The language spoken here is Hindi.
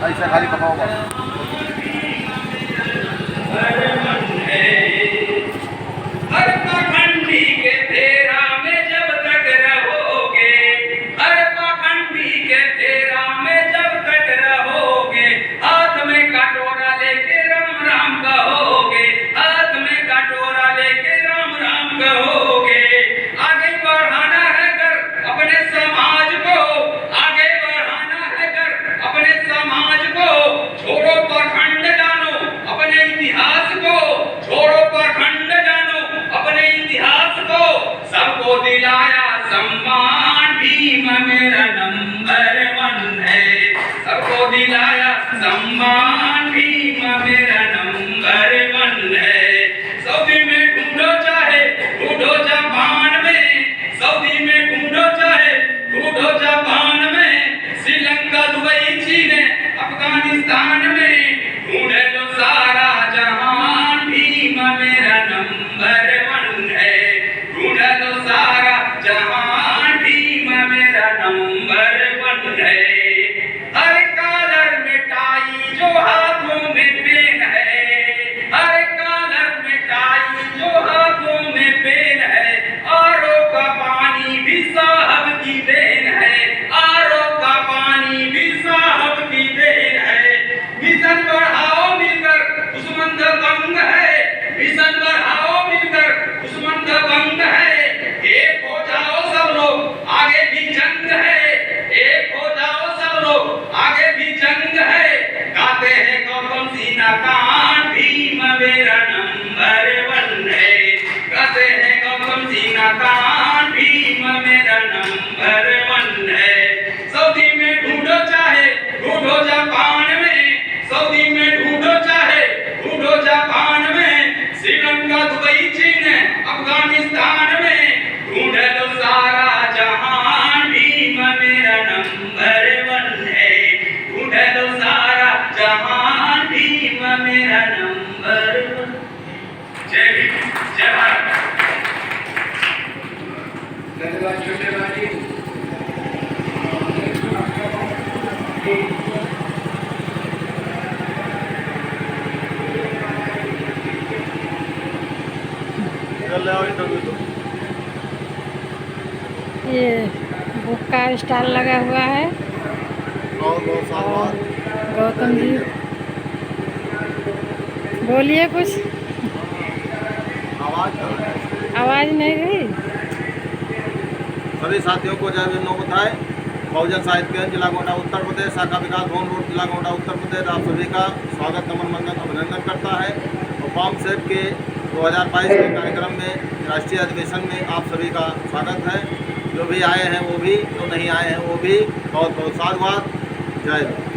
ऐसे खाली पकाओ बस। हर पाखंडी के फेरा में जब तक रहोगे, हर पाखंडी के फेरा में जब तक रहोगे, हाथ में कटोरा लेके राम राम कहोगे, हाथ में कटोरा लेके राम राम कहोगे। आगे बढ़ाना है घर अपने समाज को, आगे बढ़ाना है घर अपने समाज को, छोड़ो पाखंड जानो अपने इतिहास को, छोड़ो पाखंड जानो अपने इतिहास को। सबको दिलाया सम्मान, भीम मेरा नंबर 1 है। सबको दिलाया सम्मान, भीम मेरा नंबर 1 है। सऊदी में ढूंढो चाहे ढूंढो जापान में, सऊदी में ढूंढो चाहे ढूंढो जापान में, श्रीलंका दुबई चीन अफगानिस्तान में, ढूंढ लो सारा जहान, भीम मेरा नंबर 1 है। ढूंढ लो सारा जहान, भीम मेरा नंबर 1 है। हर कॉलर में टाई जो हाथों में पेन है, हर कॉलर में टाई जो हाथों में पेन है, आरओ का पानी भी साहब की देन है, आरओ का पानी भी साहब की देन है। मिशन बढ़ाओ मिलकर दुश्मन दबंग है, मिशन बढ़ाओ मिलकर दुश्मन दबंग है। एक हो जाओ सब लोग आगे भी जंग है, एक हो जाओ सब लोग आगे भी जंग है। गाते हैं गौतम सिन्हा कान, भीम मेरा नंबर 1 है। गाते हैं गौतम सिन्हा कान, भीम मेरा नंबर 1 है। सऊदी में ढूंढो चाहे ढूंढो जापान में, सऊदी में ढूंढो चाहे ढूंढो जापान में, श्रीलंका दुबई चीन अफगानिस्तान में, ढूंढ लो सारा जहान, भीम मेरा नंबर 1 है। ढूंढ लो सारा जहान, भीम मेरा नंबर 1। जय भीम, जय भारत। धन्यवाद छोटे भाई। ये बुक का स्टॉल लगा हुआ है और गौतम जी बोलिए कुछ। आवाज़ नहीं गई। सभी साथियों को जय भीम बताए। बहुजन साहित्य केंद्र जिला गोंडा उत्तर प्रदेश, शाखा विकास भवन रोड जिला गोंडा उत्तर प्रदेश आप सभी का स्वागत नमन वंदन अभिनंदन करता है। और पॉम सेप के 2022 के कार्यक्रम में राष्ट्रीय अधिवेशन में आप सभी का स्वागत है। जो भी आए हैं वो भी, जो नहीं आए हैं वो भी, बहुत बहुत साधुवाद। जय हिंद।